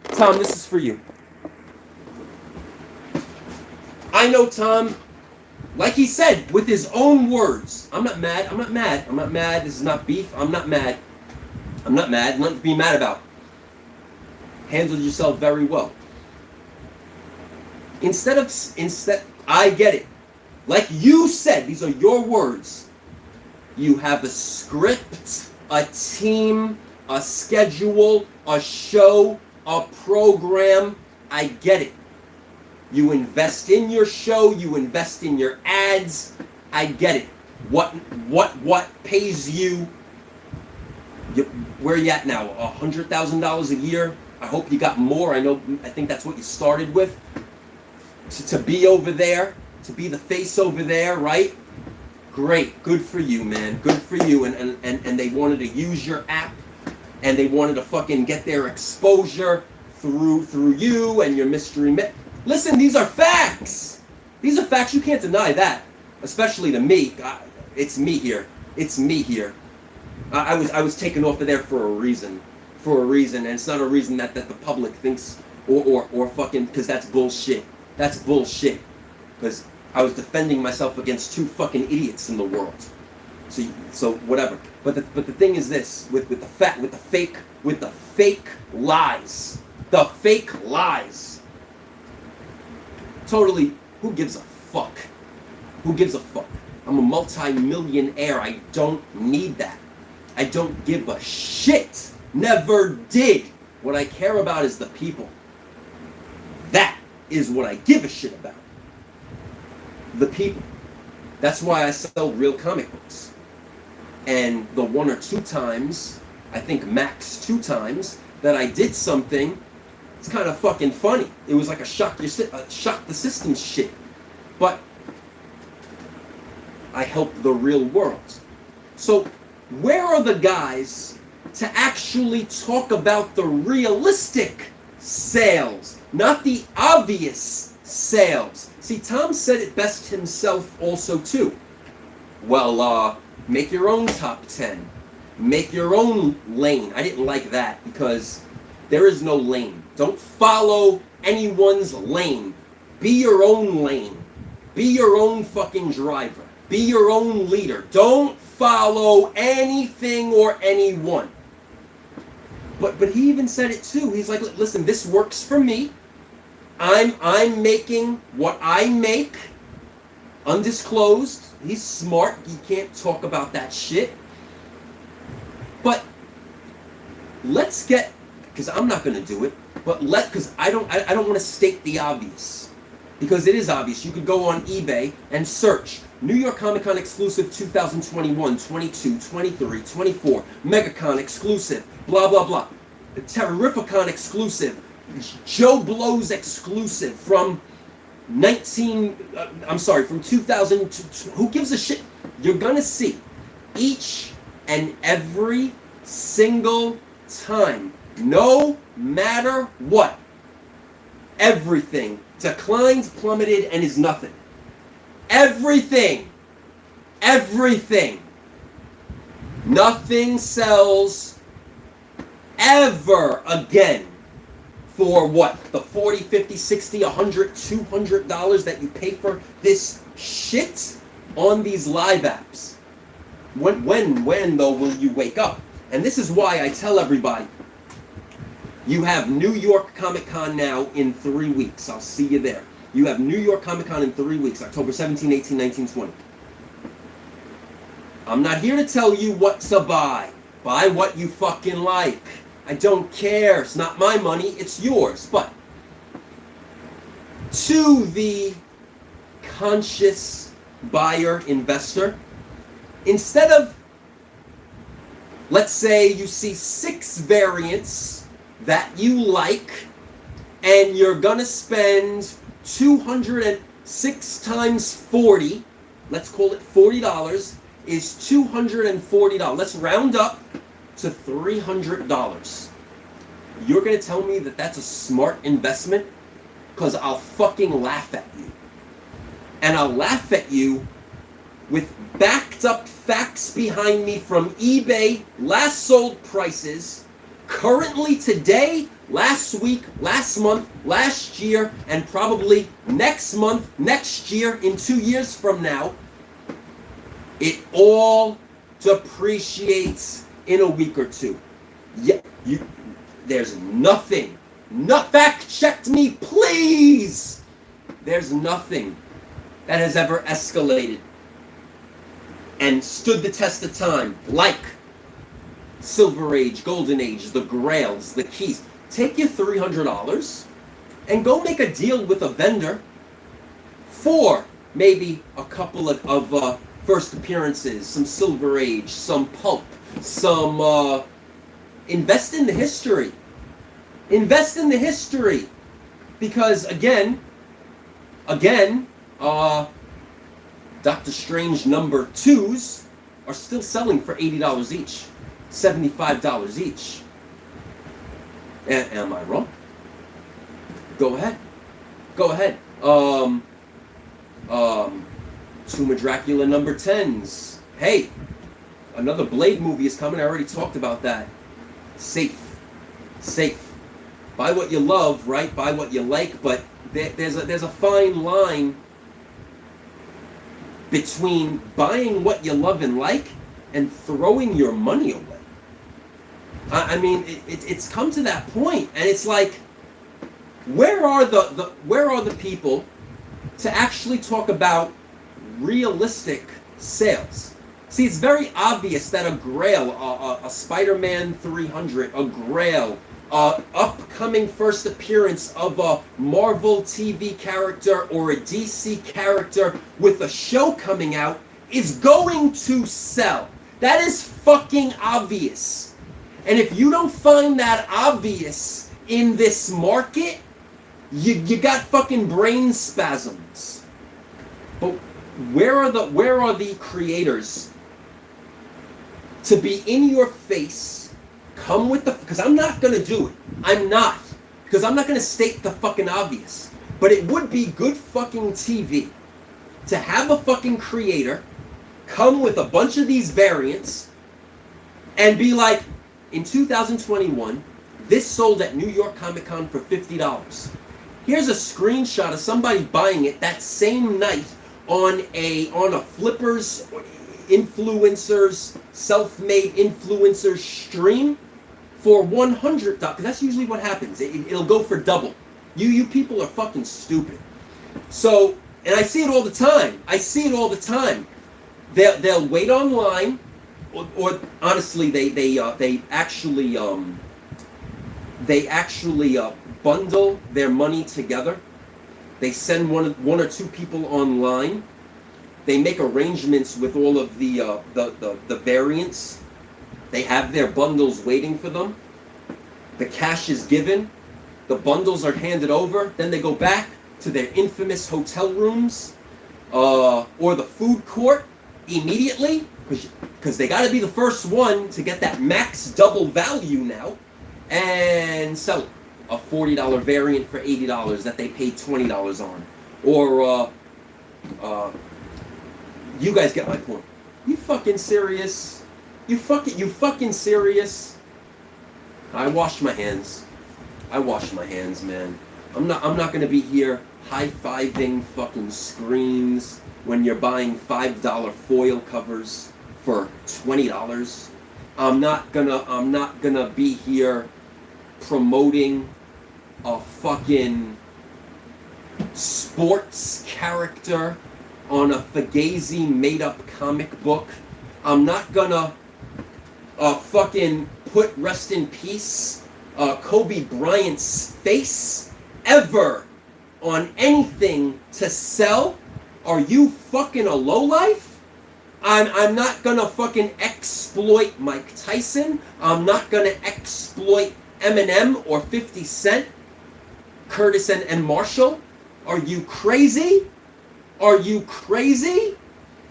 Tom, this is for you. I know Tom, like he said, with his own words. I'm not mad. This is not beef. I'm not mad. Nothing to be mad about. Handled yourself very well. Instead, I get it. Like you said, these are your words. You have a script, a team, a schedule, a show, a program. I get it. You invest in your show, you invest in your ads. I get it. What pays you? Where are you at now? $100,000 a year? I hope you got more. I think that's what you started with. To be over there, to be the face over there, right? Great. Good for you, man. Good for you. And they wanted to use your app, and they wanted to fucking get their exposure through you and your mystery. Listen, these are facts. These are facts. You can't deny that. Especially to me. It's me here. It's me here. I was taken off of there for a reason. And it's not a reason that the public thinks or fucking, because that's bullshit. That's bullshit. Because I was defending myself against 2 fucking idiots in the world. So whatever. But the thing is this, with the fake lies. The fake lies. Totally, who gives a fuck? Who gives a fuck? I'm a multi-millionaire. I don't need that. I don't give a shit. Never did. What I care about is the people. That is what I give a shit about. The people. That's why I sell real comic books. And the 1 or 2 times, I think max 2 times, that I did something, it's kind of fucking funny. It was like a shock the system shit. But I help the real world. So where are the guys to actually talk about the realistic sales, not the obvious sales? See, Tom said it best himself also too. Well, make your own top 10. Make your own lane. I didn't like that because there is no lane. Don't follow anyone's lane. Be your own lane. Be your own fucking driver. Be your own leader. Don't follow anything or anyone. But he even said it too. He's like, listen, this works for me. I'm making what I make undisclosed. He's smart. He can't talk about that shit. But let's get, because I'm not going to do it, but because I don't want to state the obvious. Because it is obvious. You could go on eBay and search New York Comic Con exclusive 2021, 22, 23, 24, MegaCon exclusive, blah, blah, blah. The Terrificon exclusive, Joe Blow's exclusive from 2000, who gives a shit? You're going to see each and every single time, no matter what, everything declines, plummeted, and is nothing. Everything. Nothing sells ever again for what? The $40, $50, $60, $100, $200 that you pay for this shit on these live apps. When though will you wake up? And this is why I tell everybody, You have New York Comic Con now in 3 weeks. I'll see you there. You have New York Comic Con in 3 weeks, October 17, 18, 19, 20. I'm not here to tell you what to buy. Buy what you fucking like. I don't care. It's not my money, it's yours. But to the conscious buyer, investor, instead of, let's say you see 6 variants that you like, and you're gonna spend 206 times 40, let's call it $40, is $240. Let's round up to $300. You're gonna tell me that that's a smart investment? Because I'll fucking laugh at you. And I'll laugh at you with backed up facts behind me from eBay, last sold prices, currently today, last week, last month, last year, and probably next month, next year, in 2 years from now. It all depreciates in a week or two. Yeah, there's nothing. Fact checked me, please. There's nothing that has ever escalated and stood the test of time like Silver Age, Golden Age, the Grails, the Keys. Take your $300 and go make a deal with a vendor for maybe a couple of first appearances, some Silver Age, some pulp, some invest in the history. Invest in the history. Because again, Doctor Strange number 2s are still selling for $80 each, $75 each. Am I wrong? Go ahead. Tomb of Dracula number 10s. Hey, another Blade movie is coming. I already talked about that. Safe. Buy what you love, right? Buy what you like, but there's a fine line between buying what you love and like and throwing your money away. I mean, it's come to that point, and it's like, where are the people to actually talk about realistic sales? See, it's very obvious that a Grail, a Spider-Man 300, a Grail, upcoming first appearance of a Marvel TV character or a DC character with a show coming out is going to sell. That is fucking obvious. And if you don't find that obvious in this market, you got fucking brain spasms. But where are the creators to be in your face, come with the, because I'm not gonna do it. I'm not. Because I'm not gonna state the fucking obvious. But it would be good fucking TV to have a fucking creator come with a bunch of these variants and be like, in 2021, this sold at New York Comic Con for $50. Here's a screenshot of somebody buying it that same night on a Flippers influencers, self-made influencers stream for $100. That's usually what happens. It'll go for double. You people are fucking stupid. So, and I see it all the time. They'll wait online, or honestly, they actually bundle their money together. They send one or two people online. They make arrangements with all of the variants. They have their bundles waiting for them. The cash is given. The bundles are handed over. Then they go back to their infamous hotel rooms or the food court immediately, because they got to be the first one to get that max double value now, and sell a $40 variant for $80 that they paid $20 on. Or you guys get my point. You fucking serious? You fucking serious? I washed my hands, man. I'm not gonna be here high-fiving fucking screens when you're buying $5 foil covers for $20. I'm not gonna be here promoting a fucking sports character on a Fugazi made-up comic book. I'm not gonna fucking put rest in peace Kobe Bryant's face ever on anything to sell. Are you fucking a lowlife? I'm not gonna fucking exploit Mike Tyson. I'm not gonna exploit Eminem or 50 Cent, Curtis and Marshall. Are you crazy? Are you crazy?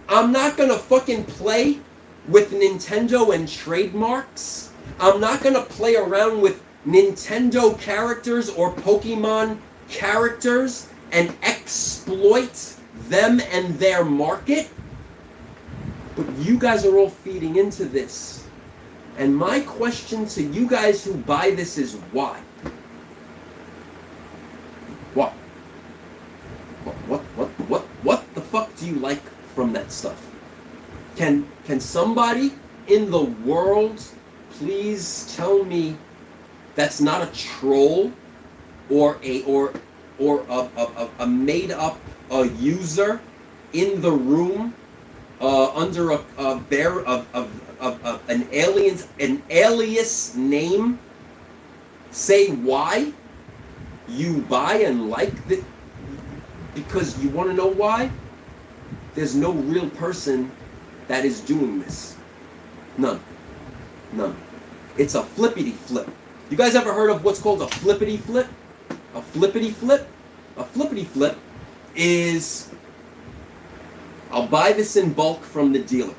I'm not gonna fucking play with Nintendo and trademarks. I'm not gonna play around with Nintendo characters or Pokemon characters and exploit them and their market. But you guys are all feeding into this. And my question to you guys who buy this is why? What? What the fuck do you like from that stuff? Can somebody in the world please tell me that's not a troll or a made up user in the room under an alias name? Say why you buy and like the, because you want to know why? There's no real person that is doing this. None. It's a flippity flip. You guys ever heard of what's called a flippity flip? A flippity flip? A flippity flip is, I'll buy this in bulk from the dealer.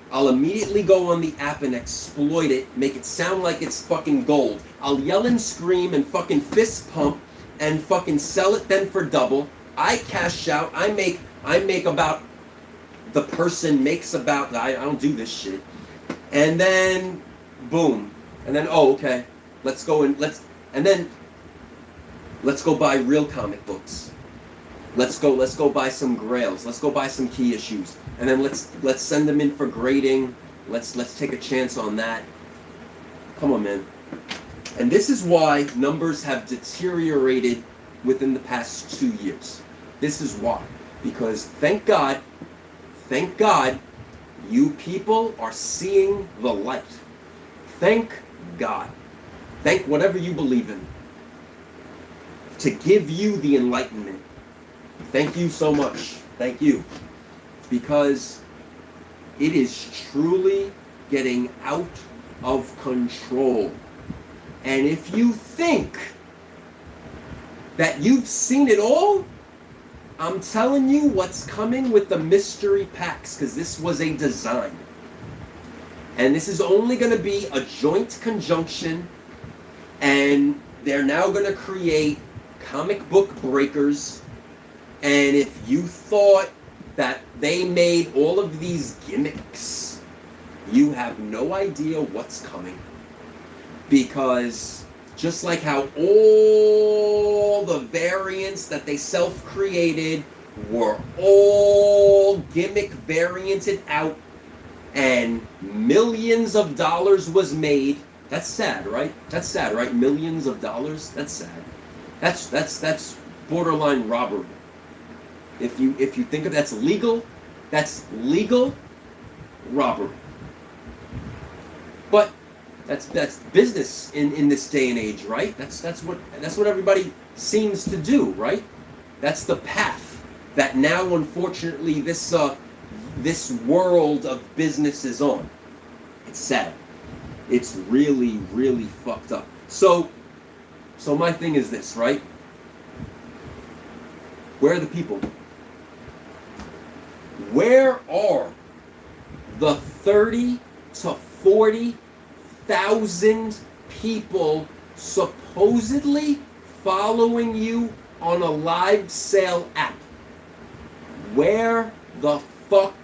I'll immediately go on the app and exploit it, make it sound like it's fucking gold. I'll yell and scream and fucking fist pump and fucking sell it then for double. I cash out. I make about, the person makes about, I don't do this shit. And then, boom. And then, oh, okay. Let's go buy real comic books. Let's go buy some grails. Let's go buy some key issues. And then let's send them in for grading. Let's take a chance on that. Come on, man. And this is why numbers have deteriorated within the past 2 years. This is why. Because thank God, you people are seeing the light. Thank God. Thank whatever you believe in to give you the enlightenment. Thank you so much. Thank you. Because it is truly getting out of control. And if you think that you've seen it all, I'm telling you what's coming with the mystery packs, because this was a design. And this is only going to be a joint conjunction, and they're now going to create comic book breakers. And if you thought that they made all of these gimmicks, you have no idea what's coming. Because just like how all the variants that they self-created were all gimmick varianted out and millions of dollars was made. That's sad, right? That's sad, right? Millions of dollars? That's sad. That's borderline robbery. If you think of that's legal robbery. But that's business in this day and age, right? That's what everybody seems to do, right? That's the path that now, unfortunately, this world of business is on. It's sad. It's really, really fucked up. So my thing is this, right? Where are the people? Where are the 30 to 40,000 people supposedly following you on a live sale app? Where the fuck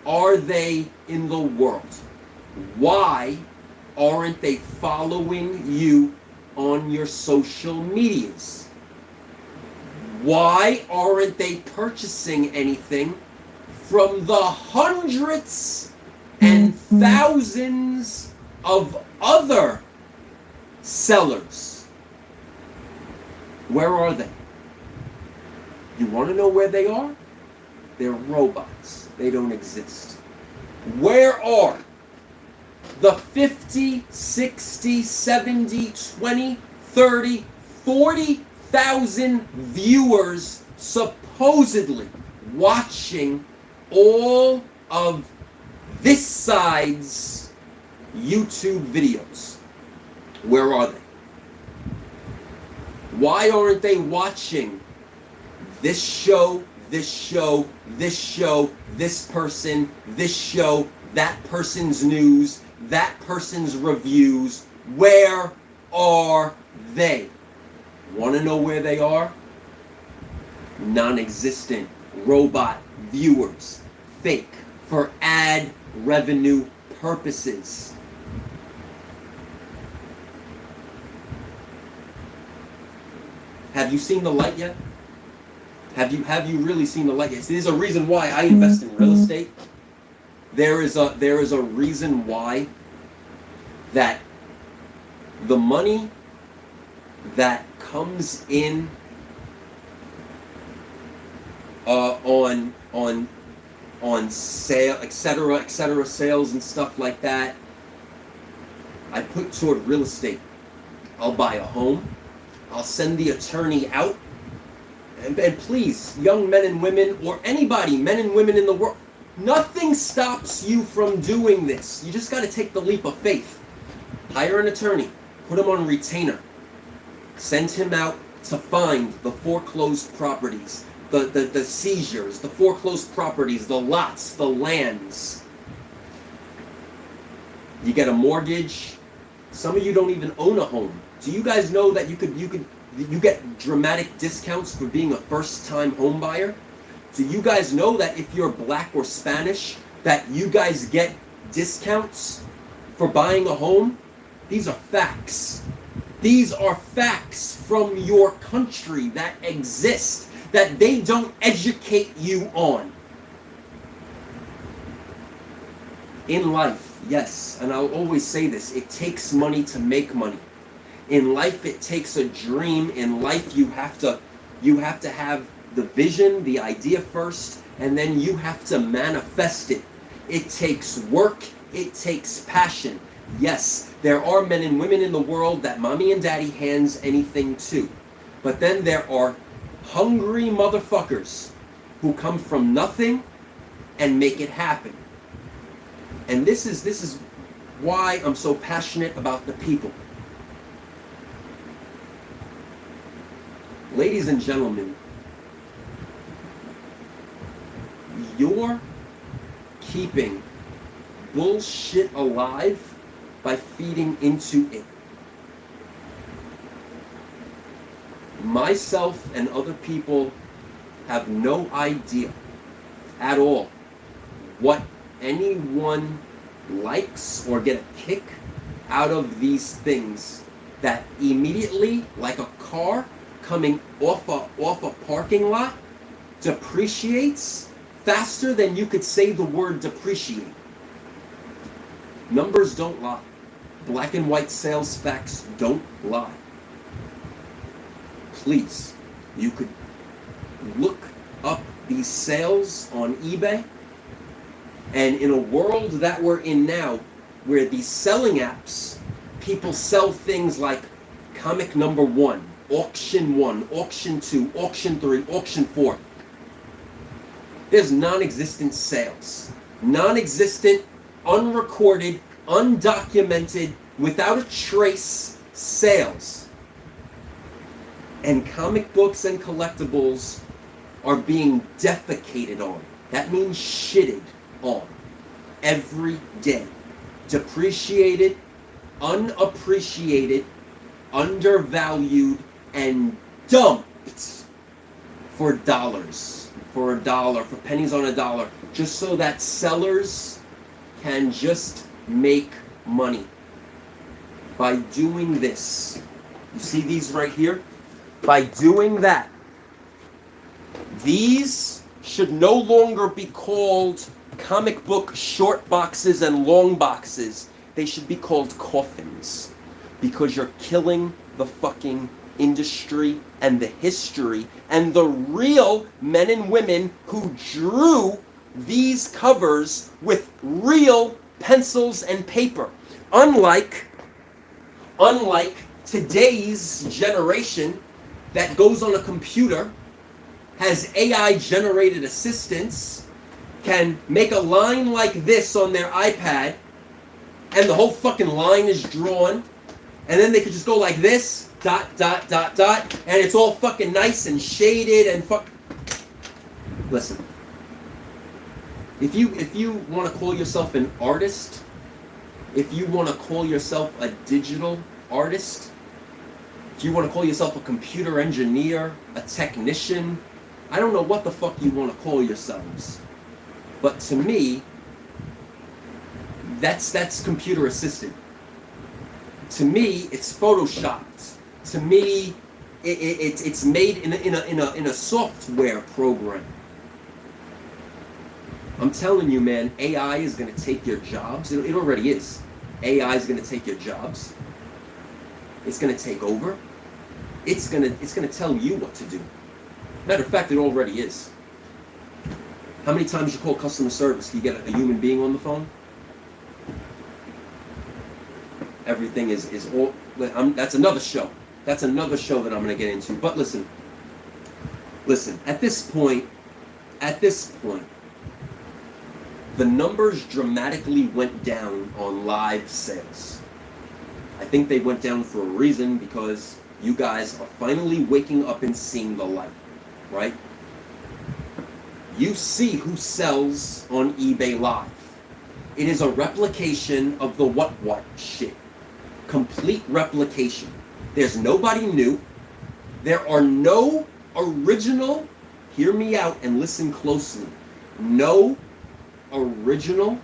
are they in the world? Why aren't they following you on your social medias? Why aren't they purchasing anything from the hundreds and thousands of other sellers Where are they? You want to know where they are? They're robots. They don't exist. Where are the 50, 60, 70, 20, 30, 40,000 viewers supposedly watching all of this side's YouTube videos? Where are they? Why aren't they watching this show, this show, this show, this person, this show, that person's news, that person's reviews? Where are they? Want to know where they are? Non-existent robot viewers. Fake. For ad revenue purposes. Have you seen the light yet? Have you really seen the light yet? There's a reason why I invest in real estate. There is a reason why that the money that comes in on sale, etc., sales and stuff like that, I put toward real estate. I'll buy a home. I'll send the attorney out. And please, young men and women, or anybody, men and women in the world, nothing stops you from doing this. You just got to take the leap of faith. Hire an attorney. Put him on retainer. Send him out to find the foreclosed properties, the seizures, the foreclosed properties, the lots, the lands. You get a mortgage. Some of you don't even own a home. Do you guys know that you get dramatic discounts for being a first-time home buyer? Do you guys know that if you're Black or Spanish, that you guys get discounts for buying a home? These are facts. These are facts from your country that exist, that they don't educate you on. In life, yes, and I'll always say this, it takes money to make money. In life, it takes a dream. In life, you have to have the vision, the idea first, and then you have to manifest it. It takes work. It takes passion. Yes, there are men and women in the world that mommy and daddy hands anything to. But then there are hungry motherfuckers who come from nothing and make it happen. And this is why I'm so passionate about the people. Ladies and gentlemen, you're keeping bullshit alive by feeding into it. Myself and other people have no idea at all what anyone likes or get a kick out of these things that immediately, like a car coming off a parking lot, depreciates faster than you could say the word depreciate. Numbers don't lie. Black and white sales facts don't lie. Please, you could look up these sales on eBay, and in a world that we're in now, where these selling apps, people sell things like comic number 1, auction 1, auction 2, auction 3, auction 4. There's non-existent sales. Non-existent, unrecorded, undocumented, without a trace sales. And comic books and collectibles are being defecated on. That means shitted on every day. Depreciated, unappreciated, undervalued, and dumped for dollars, for a dollar, for pennies on a dollar, just so that sellers can just make money. By doing this, you see these right here? By doing that, these should no longer be called comic book short boxes and long boxes. They should be called coffins, because you're killing the fucking industry and the history and the real men and women who drew these covers with real pencils and paper. Unlike today's generation that goes on a computer, has AI generated assistants, can make a line like this on their iPad, and the whole fucking line is drawn, and then they could just go like this, dot, dot, dot, dot, and it's all fucking nice and shaded and fuck. Listen, if you want to call yourself an artist, if you want to call yourself a digital artist, if you want to call yourself a computer engineer, a technician, I don't know what the fuck you want to call yourselves. But to me, that's computer assisted. To me, it's photoshopped. To me, it's made in a software program. I'm telling you, man, AI is going to take your jobs. It already is. AI is going to take your jobs. It's going to take over. It's going to tell you what to do. Matter of fact, it already is. How many times you call customer service, do you get a human being on the phone? Everything is all. That's another show. That's another show that I'm going to get into. But listen. At this point, the numbers dramatically went down on live sales. I think they went down for a reason, because you guys are finally waking up and seeing the light, right? You see who sells on eBay Live. It is a replication of the what shit. Complete replication. There's nobody new. There are no original, hear me out and listen closely, no original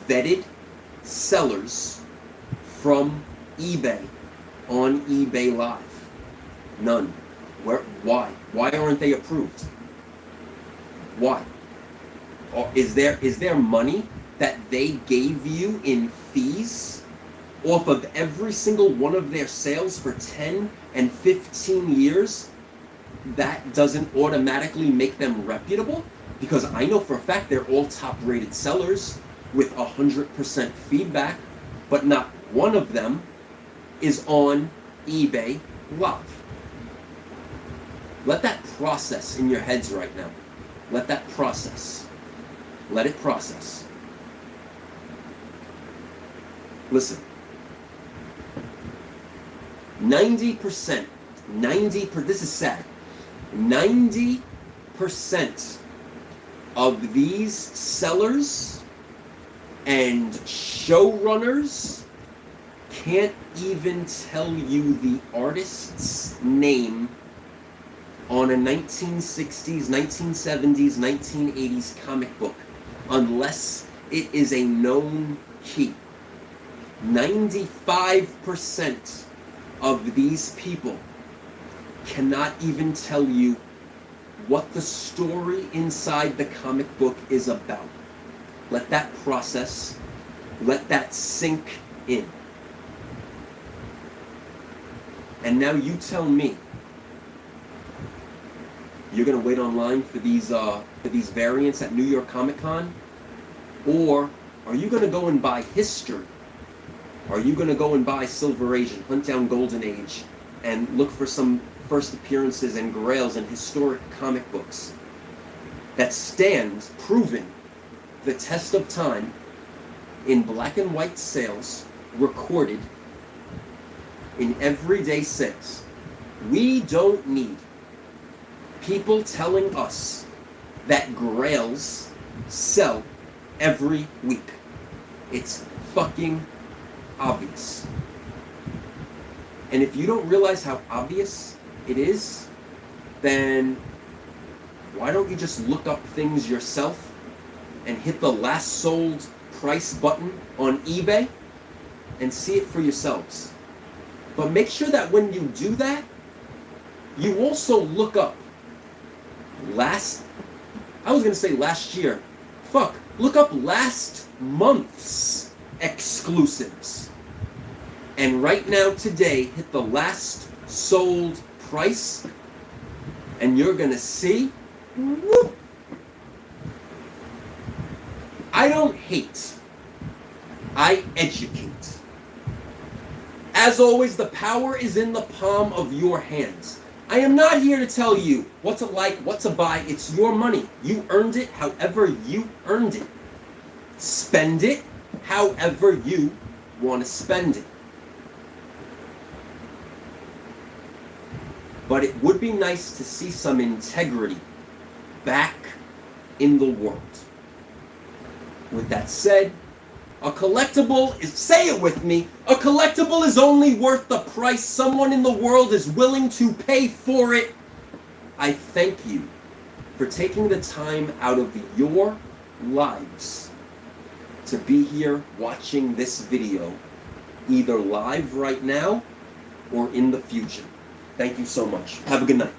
vetted sellers from eBay on eBay Live. None. Why? Why aren't they approved? Why? Or is there money that they gave you in fees off of every single one of their sales for 10 and 15 years? That doesn't automatically make them reputable? Because I know for a fact they're all top-rated sellers with 100% feedback, but not one of them is on eBay Live. Let that process in your heads right now. Let that process. Let it process. Listen. 90%, this is sad, 90% of these sellers and showrunners can't even tell you the artist's name on a 1960s, 1970s, 1980s comic book unless it is a known key. 95% of these people cannot even tell you what the story inside the comic book is about. Let that process, let that sink in. And now you tell me, you're gonna wait online for these variants at New York Comic Con? Or are you gonna go and buy history? Are you gonna go and buy Silver Age and hunt down Golden Age and look for some first appearances and grails and historic comic books that stand proven the test of time in black and white sales, recorded in everyday sales? We don't need people telling us that grails sell every week. It's fucking obvious. And if you don't realize how obvious it is, then why don't you just look up things yourself and hit the last sold price button on eBay and see it for yourselves? But make sure that when you do that, you also look up last year. Look up last month's exclusives. And right now, today, hit the last sold price, and you're going to see, whoop. I don't hate. I educate. As always, the power is in the palm of your hands. I am not here to tell you what to like, what to buy. It's your money. You earned it however you earned it. Spend it however you want to spend it. But it would be nice to see some integrity back in the world. With that said, a collectible is, say it with me, a collectible is only worth the price someone in the world is willing to pay for it. I thank you for taking the time out of your lives to be here watching this video, either live right now or in the future. Thank you so much. Have a good night.